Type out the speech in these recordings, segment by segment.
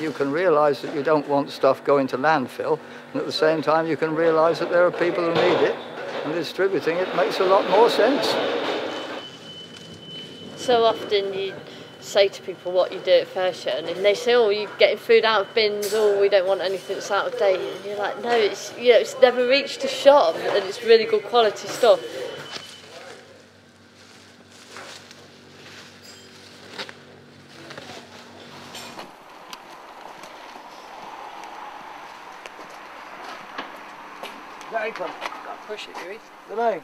You can realise that you don't want stuff going to landfill, and at the same time you can realise that there are people who need it, and distributing it makes a lot more sense. So often you say to people what you do at FareShare, and they say, oh, you're getting food out of bins, or we don't want anything that's out of date. And you're like, no, it's, you know, it's never reached a shop, and it's really good quality stuff. Can't push it, do we? Hello.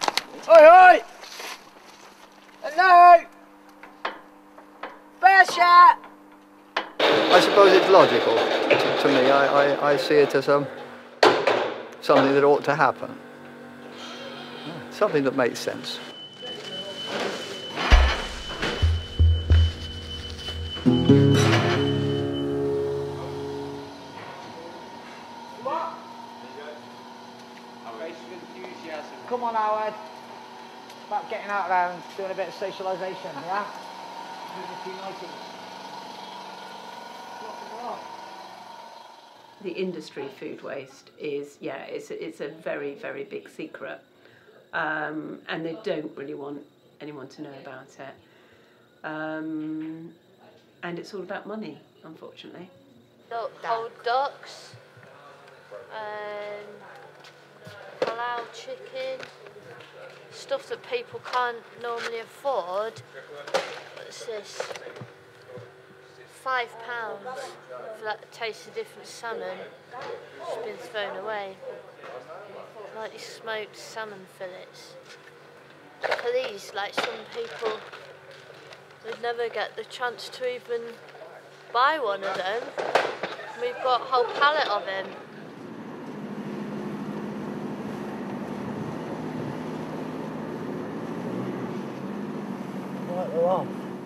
Oi, oi! Hello! FareShare! I suppose it's logical to me. I see it as something that ought to happen. Something that makes sense. Come on, Howard. It's about getting out there and doing a bit of socialisation, yeah? The industry food waste is, yeah, it's a very, very big secret. And they don't really want anyone to know about it. And it's all about money, unfortunately. Old ducks, halal chicken, stuff that people can't normally afford. What's this? £5 for that taste of different salmon. It's been thrown away. Like these smoked salmon fillets. Please, like some people would never get the chance to even buy one of them. We've got a whole pallet of them.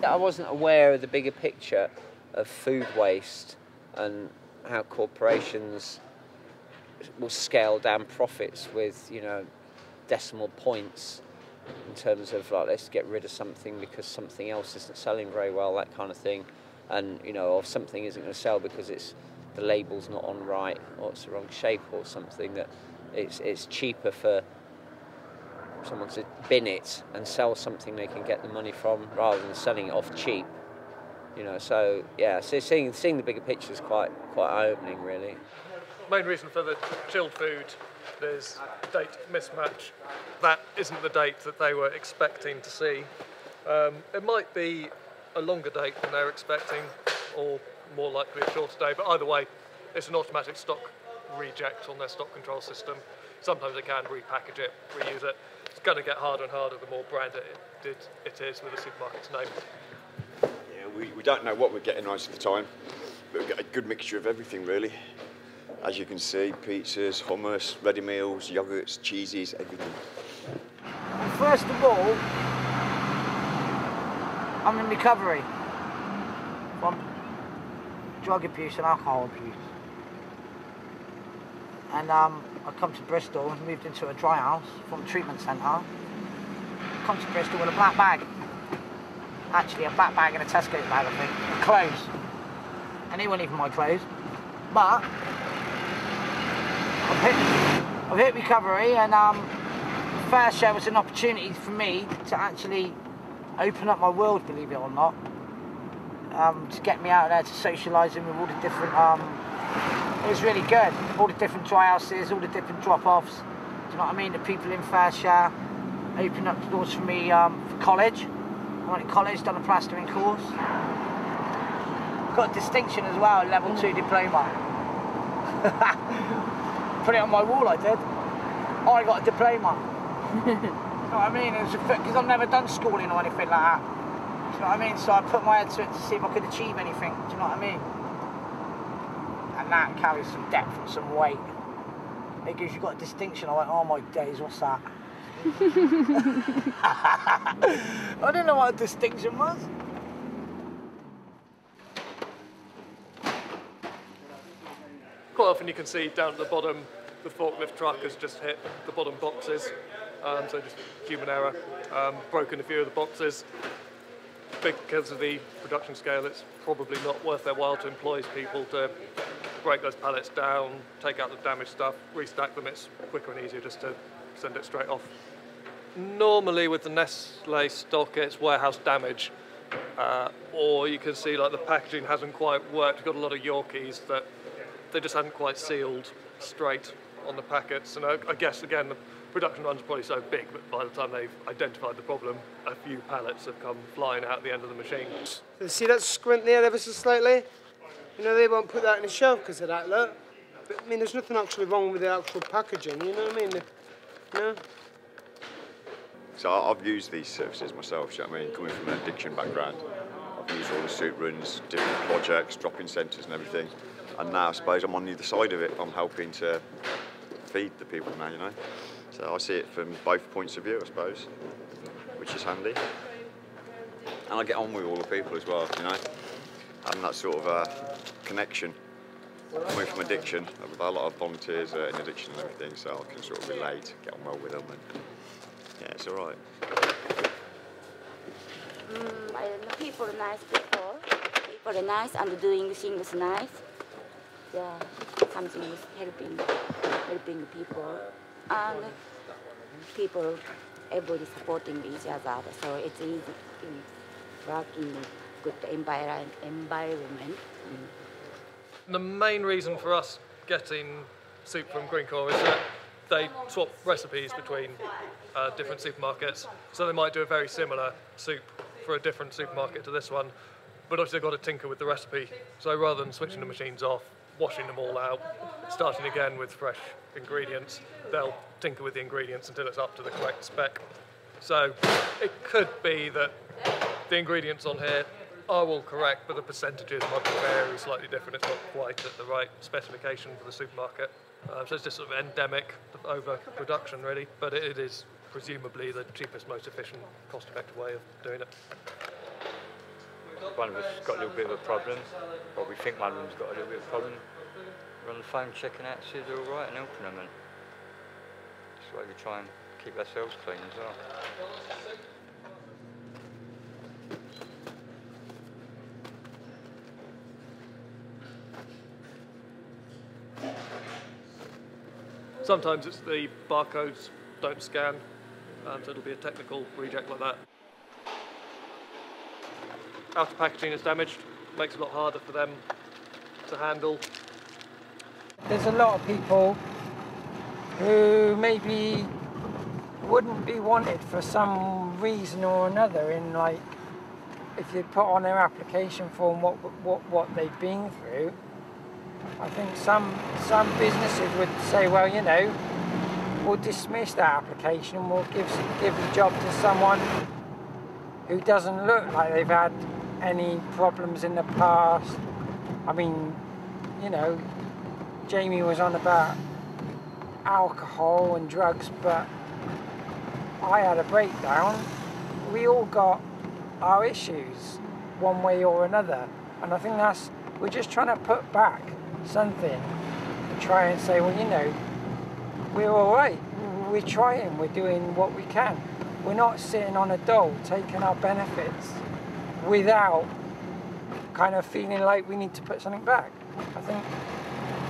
I wasn't aware of the bigger picture of food waste and how corporations will scale down profits with, you know, decimal points in terms of, like, let's get rid of something because something else isn't selling very well, that kind of thing. And, you know, or something isn't going to sell because the label's not on right, or it's the wrong shape or something, that it's cheaper for someone to bin it and sell something they can get the money from rather than selling it off cheap. You know, so yeah, so seeing the bigger picture is quite eye-opening, really. Main reason for the chilled food is date mismatch. That isn't the date that they were expecting to see. It might be a longer date than they're expecting, or more likely a shorter day, but either way, it's an automatic stock reject on their stock control system. Sometimes they can repackage it, reuse it. It's going to get harder and harder the more branded it is with the supermarket's name. Yeah, we don't know what we're getting most of the time, but we get a good mixture of everything, really. As you can see, pizzas, hummus, ready meals, yogurts, cheeses, everything. First of all, I'm in recovery from drug abuse and alcohol abuse. And I come to Bristol and moved into a dry house from a treatment centre. Come to Bristol with a black bag. Actually, a black bag and a Tesco's bag, I think, and clothes. And they weren't even my clothes. But I've hit recovery, and FareShare was an opportunity for me to actually open up my world, believe it or not. To get me out there to socialising with all the different. It was really good. All the different dry houses, all the different drop-offs. Do you know what I mean? The people in FareShare opened up the doors for me for college. I went to college, done a plastering course. Got a distinction as well, level 2 diploma. Put it on my wall, I did. I got a diploma. You know what I mean? Because I've never done schooling or anything like that. Do you know what I mean? So I put my head to it to see if I could achieve anything. Do you know what I mean? And that carries some depth and some weight. It gives you got a distinction. I went, oh my days, what's that? I didn't know what a distinction was. Quite often you can see down at the bottom, the forklift truck has just hit the bottom boxes, so just human error, broken a few of the boxes. because of the production scale, it's probably not worth their while to employ people to break those pallets down, take out the damaged stuff, restack them. It's quicker and easier just to send it straight off. Normally with the Nestle stock, it's warehouse damage, or you can see like the packaging hasn't quite worked. We've got a lot of Yorkies that they just hadn't quite sealed straight on the packets, and I guess again the production run's probably so big, but by the time they've identified the problem, a few pallets have come flying out the end of the machine. So see that squint there ever so slightly? You know, they won't put that in a shelf because of that, look. But, I mean, there's nothing actually wrong with the actual packaging, you know what I mean? You know? So I've used these services myself, you know what I mean? Coming from an addiction background, I've used all the soup runs, different projects, drop-in centres and everything. And now I suppose I'm on the other side of it. I'm helping to feed the people now, you know? So I see it from both points of view, I suppose, which is handy. And I get on with all the people as well, you know? Having that sort of connection. Coming from addiction, I've got a lot of volunteers in addiction and everything, so I can sort of relate, get on well with them, and yeah, it's all right. The people are nice people. People are nice and doing things nice. Yeah, something is helping people. And people, everybody supporting each other, so it's easy to work in a good environment. The main reason for us getting soup from Greencore is that they swap recipes between different supermarkets, so they might do a very similar soup for a different supermarket to this one, but obviously they've got to tinker with the recipe. So rather than switching the machines off, washing them all out, starting again with fresh ingredients, they'll tinker with the ingredients until it's up to the correct spec. So it could be that the ingredients on here are all correct, but the percentages might vary slightly different. It's not quite at the right specification for the supermarket. So it's just sort of endemic overproduction, really, but it is presumably the cheapest, most efficient, cost-effective way of doing it. One of us got a little bit of a problem, or we think one of them's got a little bit of a problem. We're on the phone checking out, see if they're all right and helping them, and that's why we try and keep ourselves clean as well. Sometimes it's the barcodes don't scan, so it'll be a technical reject like that. Outer packaging is damaged, makes it a lot harder for them to handle. There's a lot of people who maybe wouldn't be wanted for some reason or another, in like, if you put on their application form what they've been through. I think some businesses would say, well, you know, we'll dismiss that application and we'll give the job to someone who doesn't look like they've had any problems in the past. I mean, you know, Jamie was on about alcohol and drugs, but I had a breakdown. We all got our issues one way or another, and I think we're just trying to put back something and try and say, well, you know, we're all right, we're trying, we're doing what we can. We're not sitting on a dole taking our benefits without kind of feeling like we need to put something back. I think,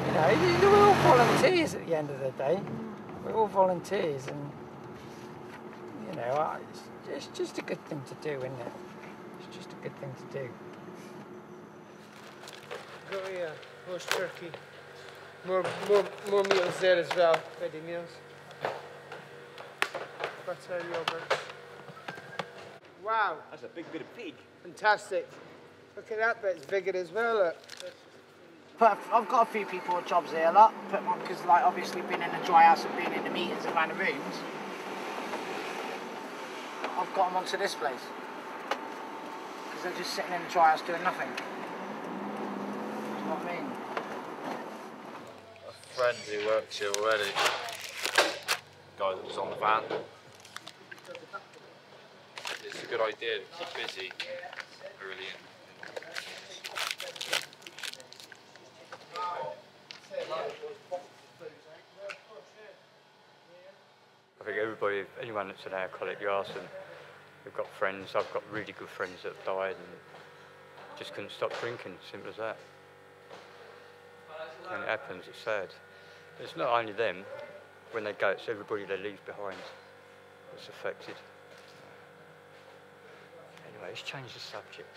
you know, we're all volunteers at the end of the day. We're all volunteers, and, you know, it's just a good thing to do, isn't it? It's just a good thing to do. Got here, roast turkey. More meals there as well, ready meals. Butter, yogurt. Wow. That's a big bit of pig. Fantastic. Look at that bit, it's bigger as well, look. But I've got a few people with jobs here, lot, because like obviously being in the dry house and being in the meetings around the rooms, I've got them onto this place. Because they're just sitting in the dry house doing nothing. Do you know what I mean? A friend who works here already, guy that was on the van. It's a good idea to keep busy early in. I think everybody, anyone that's an alcoholic, you ask them, We've got friends, I've got really good friends that have died and just couldn't stop drinking, simple as that. When it happens, it's sad. It's not only them, when they go, it's everybody they leave behind that's affected. Anyway, let's change the subject.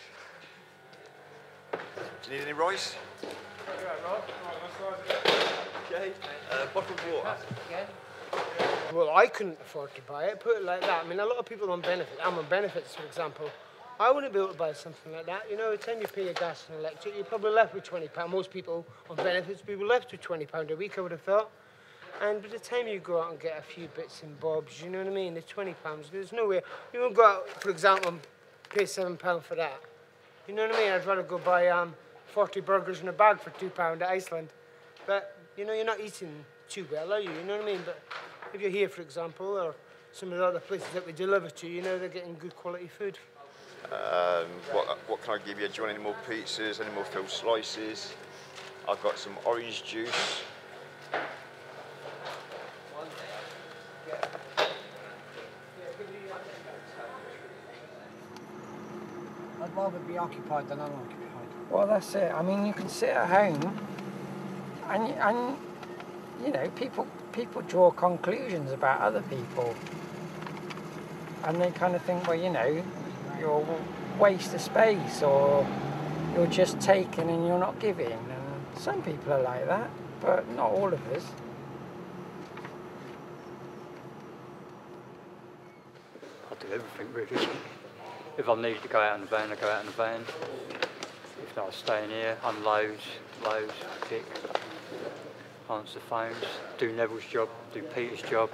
Do you need any rice? Okay. Bottled water. Well, I couldn't afford to buy it, put it like that. I mean, a lot of people on benefits, I'm on benefits, for example. I wouldn't be able to buy something like that. You know, by the time you pay your gas and electric, you're probably left with £20. Most people on benefits will be left with £20 a week, I would have thought. And by the time you go out and get a few bits and bobs, you know what I mean, the £20, there's no way. You won't go out, for example, and pay £7 for that. You know what I mean? I'd rather go buy 40 burgers in a bag for £2 at Iceland. But, you know, you're not eating too well, are you? You know what I mean? But if you're here, for example, or some of the other places that we deliver to, you know, they're getting good quality food. What can I give you? Do you want any more pizzas, any more filled slices? I've got some orange juice. I'd rather be occupied than unoccupied. Well, that's it. I mean, you can sit at home and you know, people draw conclusions about other people. And they kind of think, well, you know, you're a waste of space, or you're just taking and you're not giving. And some people are like that, but not all of us. I do everything really. If I need to go out in the van, I go out in the van. If not, I stay in here, unload, load, pick, answer phones, do Neville's job, do Peter's job.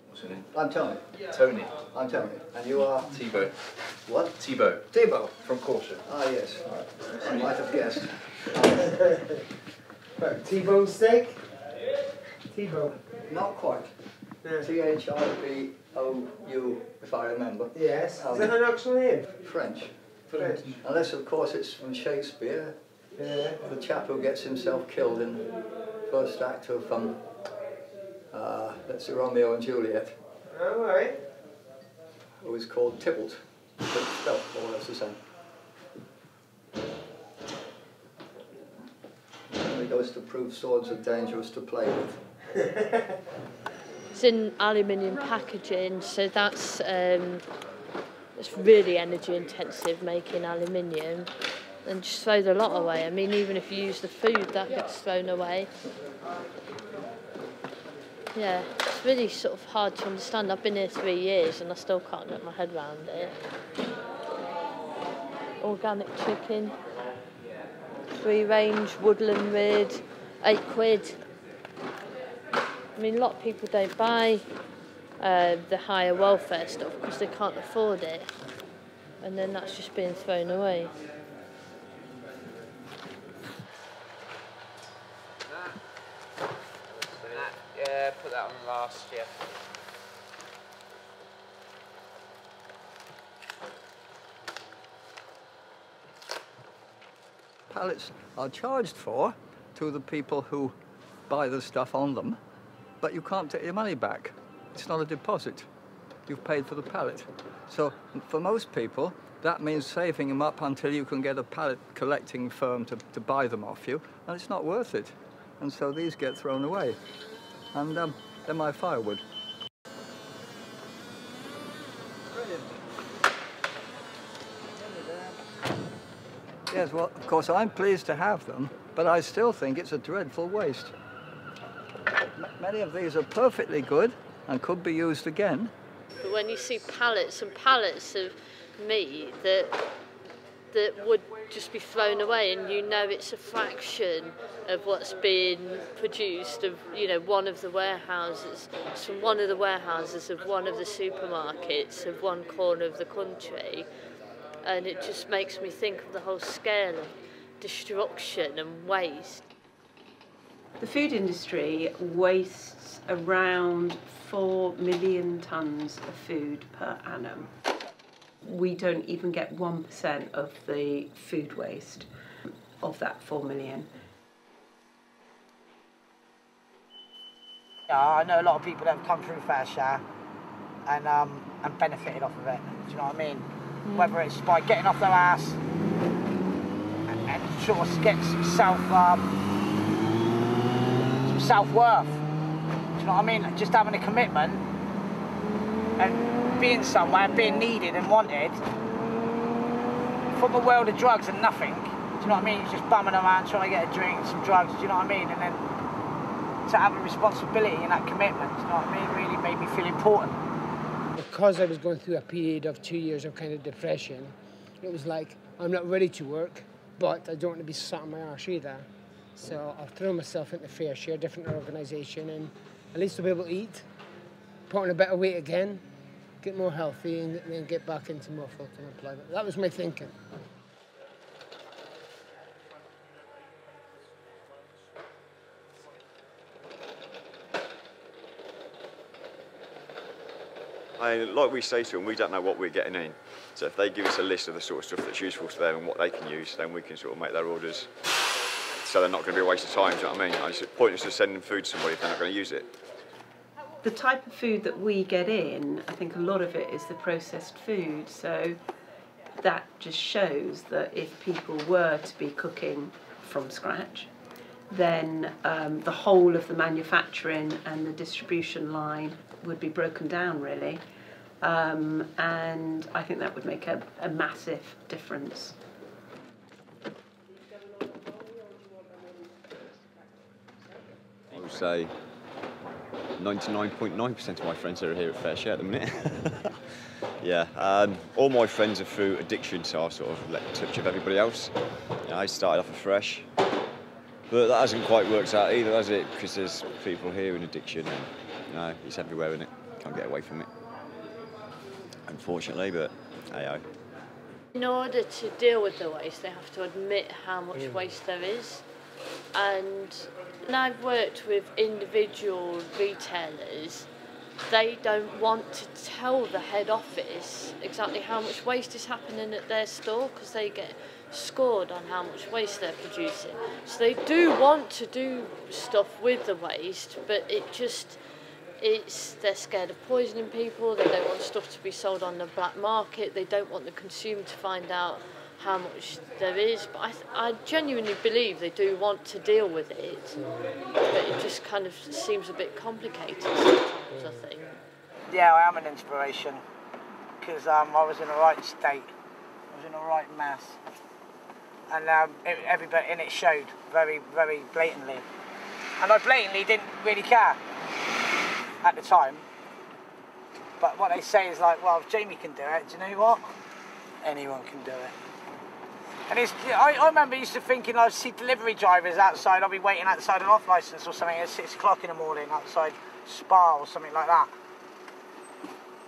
What's your name? I'm Tony. Tony. I'm Tony. And you are? Thibaut. What? Thibaut. Thibaut. From Corsica. Ah, yes. I might have guessed. T-bone steak? T-bone. Not quite. Yeah. Thibaut, if I remember. Yes. Is that an actual name? French. French. Unless, of course, it's from Shakespeare. Yeah. The chap who gets himself killed in the first act of, let's see, Romeo and Juliet. All right. Who is called Tybalt. But it's spelled more or less the same. And he goes to prove swords are dangerous to play with. It's in aluminium packaging, so that's it's really energy intensive making aluminium, and just throw the lot away. I mean, even if you use the food, that gets thrown away. Yeah, it's really sort of hard to understand. I've been here 3 years and I still can't get my head around it. Organic chicken, free range, woodland rid, £8. I mean, a lot of people don't buy the higher welfare stuff because they can't afford it, and then that's just being thrown away. Yeah, put that on last year. Pallets are charged for to the people who buy the stuff on them, but you can't take your money back. It's not a deposit. You've paid for the pallet. So for most people, that means saving them up until you can get a pallet collecting firm to buy them off you, and it's not worth it. And so these get thrown away. And they're my firewood. Brilliant. Yes, well, of course, I'm pleased to have them, but I still think it's a dreadful waste. Many of these are perfectly good and could be used again. But when you see pallets and pallets of meat that would just be thrown away, and you know it's a fraction of what's being produced of, you know, one of the warehouses, it's from one of the warehouses of one of the supermarkets of one corner of the country, and it just makes me think of the whole scale of destruction and waste. The food industry wastes around 4 million tonnes of food per annum. We don't even get 1% of the food waste of that 4 million. Yeah, I know a lot of people that have come through FareShare, and and benefited off of it. Do you know what I mean? Whether it's by getting off their ass and sort of get some self-worth. Do you know what I mean? Just having a commitment and being somewhere, being needed and wanted from a world of drugs and nothing. Do you know what I mean? You're just bumming around trying to get a drink, some drugs, do you know what I mean? And then to have a responsibility and that commitment, do you know what I mean, really made me feel important. Because I was going through a period of 2 years of kind of depression, it was like, I'm not ready to work, but I don't want to be sat on my arse either. So I've thrown myself into FareShare, a different organisation, and at least I'll be able to eat, put on a better weight again, get more healthy, and then get back into more full-time employment. That was my thinking. Like we say to them, we don't know what we're getting in. So if they give us a list of the sort of stuff that's useful to them and what they can use, then we can sort of make their orders. So they're not going to be a waste of time, do you know what I mean? It's pointless to send them food to somebody if they're not going to use it. The type of food that we get in, I think a lot of it is the processed food. So that just shows that if people were to be cooking from scratch, then the whole of the manufacturing and the distribution line would be broken down, really. And I think that would make a massive difference. I would say 99.9% of my friends are here at FareShare at the minute. Yeah, all my friends are through addiction, so I sort of let touch of everybody else. Yeah, I started off afresh, but that hasn't quite worked out either, has it? Because there's people here in addiction, and you know, it's everywhere, isn't it? Can't get away from it, unfortunately, but hey-ho. In order to deal with the waste, they have to admit how much waste there is. And I've worked with individual retailers, they don't want to tell the head office exactly how much waste is happening at their store because they get scored on how much waste they're producing. So they do want to do stuff with the waste, but they're scared of poisoning people, they don't want stuff to be sold on the black market, they don't want the consumer to find out how much there is, but I genuinely believe they do want to deal with it, but it just kind of seems a bit complicated sometimes, I think. Yeah, I am an inspiration, because I was in the right state, I was in the right mess, and everybody in it showed very, very blatantly, and I blatantly didn't really care at the time, but what they say is like, well, if Jamie can do it, do you know what? Anyone can do it. And I remember used to thinking I'd see delivery drivers outside, I'll be waiting outside an off licence or something at 6 o'clock in the morning outside Spa or something like that.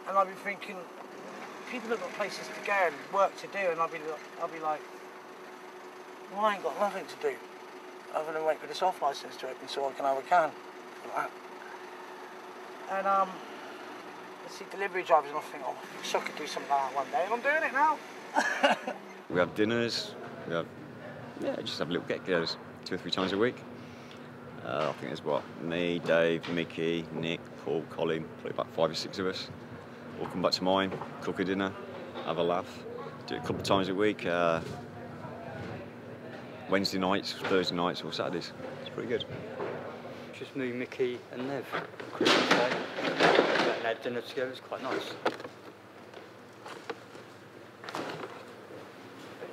And I'd be thinking, people have got places to go and work to do, and I'll be like, well, I ain't got nothing to do other than wait for this off licence to open so I can have a can. And I see delivery drivers and I think, oh, I wish I could do something like that one day, and I'm doing it now. We have dinners, just have little get-togethers 2 or 3 times a week. I think there's me, Dave, Mickey, Nick, Paul, Colin, probably about 5 or 6 of us. All come back to mine, cook a dinner, have a laugh. Do it a couple of times a week, Wednesday nights, Thursday nights or Saturdays. It's pretty good. Just me, Mickey and Nev on Christmas Day. And had dinner together, it's quite nice.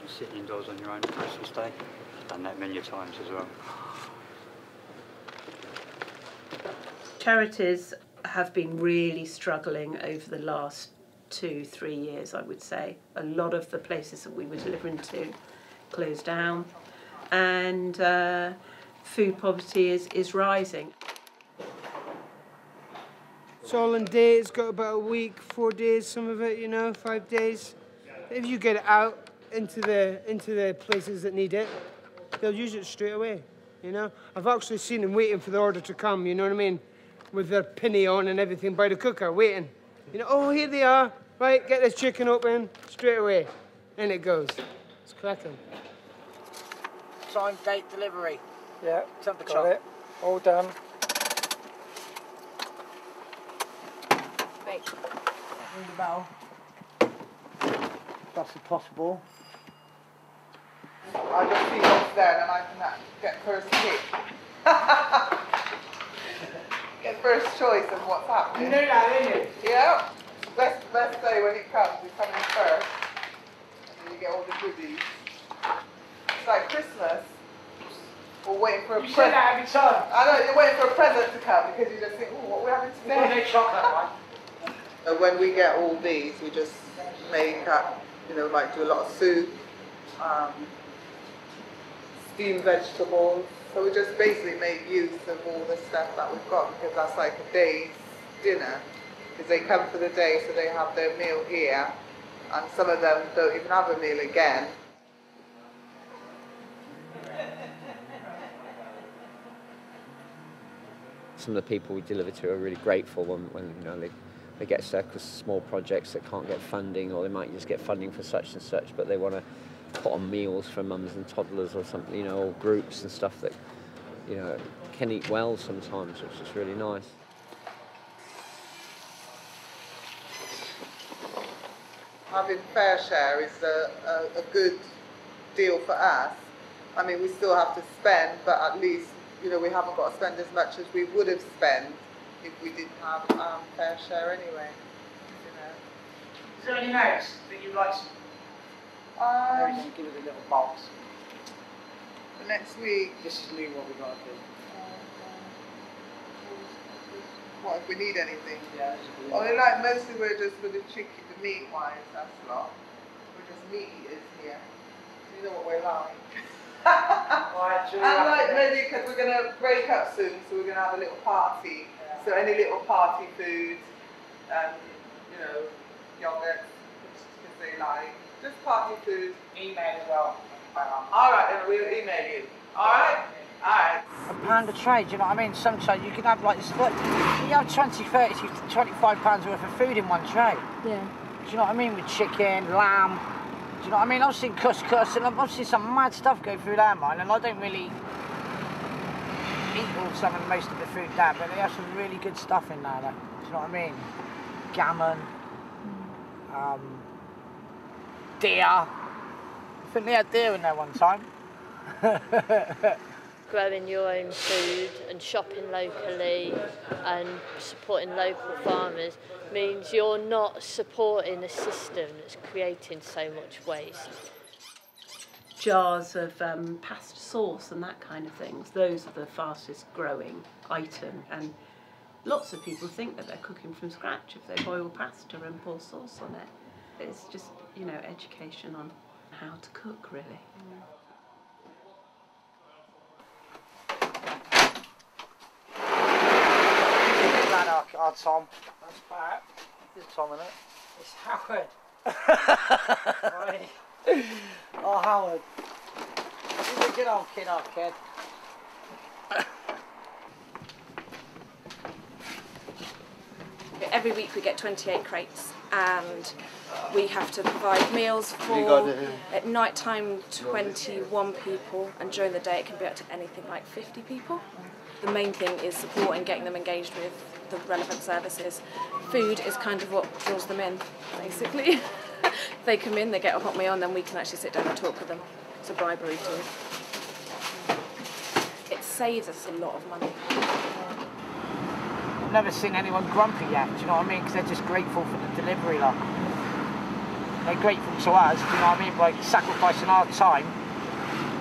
Sitting indoors on your own on Christmas Day. I've done that many times as well. Charities have been really struggling over the last 2-3 years, I would say. A lot of the places that we were delivering to closed down, and food poverty is rising. It's all in days, it's got about a week, 4 days, some of it, 5 days. If you get it out into the places that need it, they'll use it straight away, I've actually seen them waiting for the order to come, you know what I mean? With their pinny on and everything by the cooker, waiting. Oh, here they are. Right, get this chicken open, straight away. In it goes. It's cracking. Time, date, delivery. Yeah, temperature. Got it. All done. Great. Ring the bell. If that's possible. I just see what's there and I can get first pick. Get first choice of what's happening. You know that, don't you? Yeah. Best day when it comes, you come in first. And then you get all the goodies. It's like Christmas. Or waiting for a present. You say that every time. I know, you're waiting for a present to come because you just think, oh, what are we having today? No chocolate, right? So when we get all these, we just make up, you know, like do a lot of soup, steamed vegetables. So we just basically make use of all the stuff that we've got because that's like a day's dinner. Because they come for the day, so they have their meal here, and some of them don't even have a meal again. Some of the people we deliver to are really grateful when you know they get stuck with small projects that can't get funding, or they might just get funding for such and such, but they want to put on meals for mums and toddlers or something, you know, or groups and stuff that, you know, can eat well sometimes, which is really nice. Having FareShare is a good deal for us. I mean, we still have to spend, but at least, you know, we haven't got to spend as much as we would have spent if we didn't have FareShare anyway. You know. Is there any notes that you'd like to give it a little box? For next week. This is new what we got to do. What if we need anything? Yeah, only like mostly we're just for the chicken, the meat wise, that's a lot. We're just meat eaters here. You know what we're like. And like maybe because we're going to break up soon, so we're going to have a little party. Yeah. So any little party food, you know, yogurt, because they like, just party food. Email as well. Alright, then we'll email you. Alright? Alright. £1 a tray, do you know what I mean? Sometimes you can have like this, like, you have 20, 30, £25 worth of food in one tray. Yeah. Do you know what I mean? With chicken, lamb. Do you know what I mean? I've seen couscous and I've seen some mad stuff go through there, man, and I don't really eat some of most of the food there, but they have some really good stuff in there. Do you know what I mean? Gammon, deer. I think they had deer in there one time. Growing your own food and shopping locally and supporting local farmers means you're not supporting a system that's creating so much waste. Jars of pasta sauce and that kind of things, those are the fastest growing item, and lots of people think that they're cooking from scratch if they boil pasta and pour sauce on it. It's just, you know, education on how to cook, really. Our Tom. That's Pat. There's Tom in it. It's Howard. Right. Oh, Howard. He's a good old kid, our kid. Every week we get 28 crates and we have to provide meals for, at night time, 21 people, and during the day it can be up to anything like 50 people. The main thing is supporting, getting them engaged with the relevant services. Food is kind of what draws them in, basically. They come in, they get a hot meal, and then we can actually sit down and talk with them. It's a bribery too. It saves us a lot of money. I've never seen anyone grumpy yet, do you know what I mean? Because they're just grateful for the delivery lot. They're grateful to us, do you know what I mean? By sacrificing our time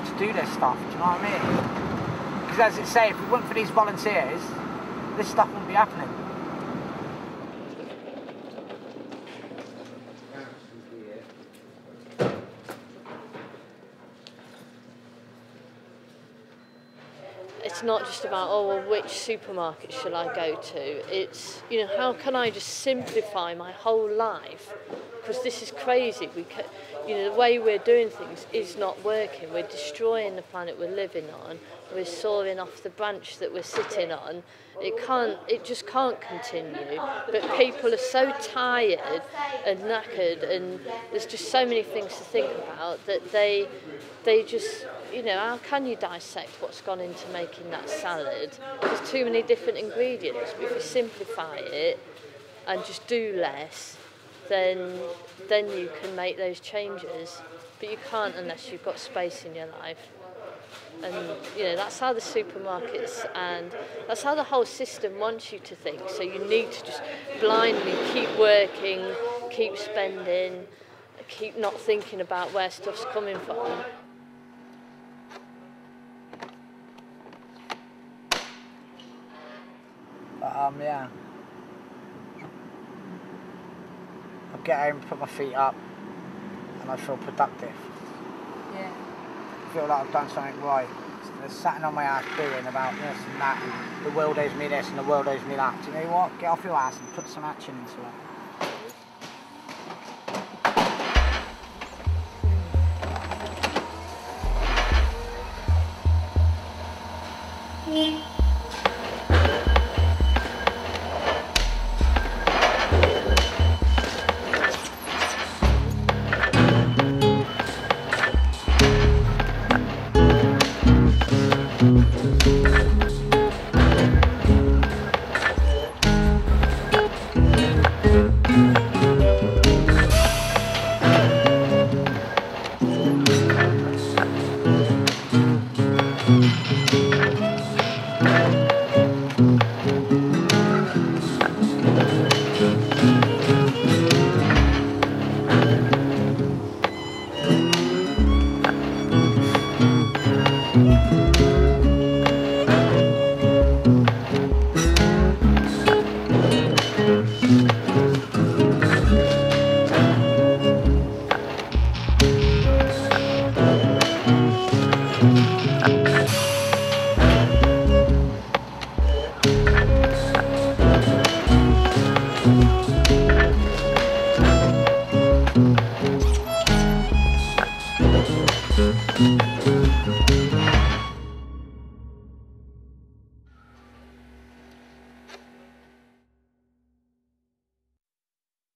to do this stuff, do you know what I mean? Because as it say, if it weren't for these volunteers, this stuff wouldn't be happening. It's not just about, oh, well, which supermarket shall I go to? It's, you know, how can I just simplify my whole life? Because this is crazy. You know, the way we're doing things is not working. We're destroying the planet we're living on. We're soaring off the branch that we're sitting on. It just can't continue. But people are so tired and knackered, and there's just so many things to think about that they just, you know, how can you dissect what's gone into making that salad? There's too many different ingredients. But if you simplify it and just do less, then you can make those changes. But you can't unless you've got space in your life. And that's how the supermarkets and that's how the whole system wants you to think. So you need to just blindly keep working, keep spending, keep not thinking about where stuff's coming from. Yeah. I get home, put my feet up, and I feel productive. Yeah. I feel like I've done something right. There's something on my ass doing about this and that, and the world owes me this and the world owes me that. Do you know what? Get off your ass and put some action into it.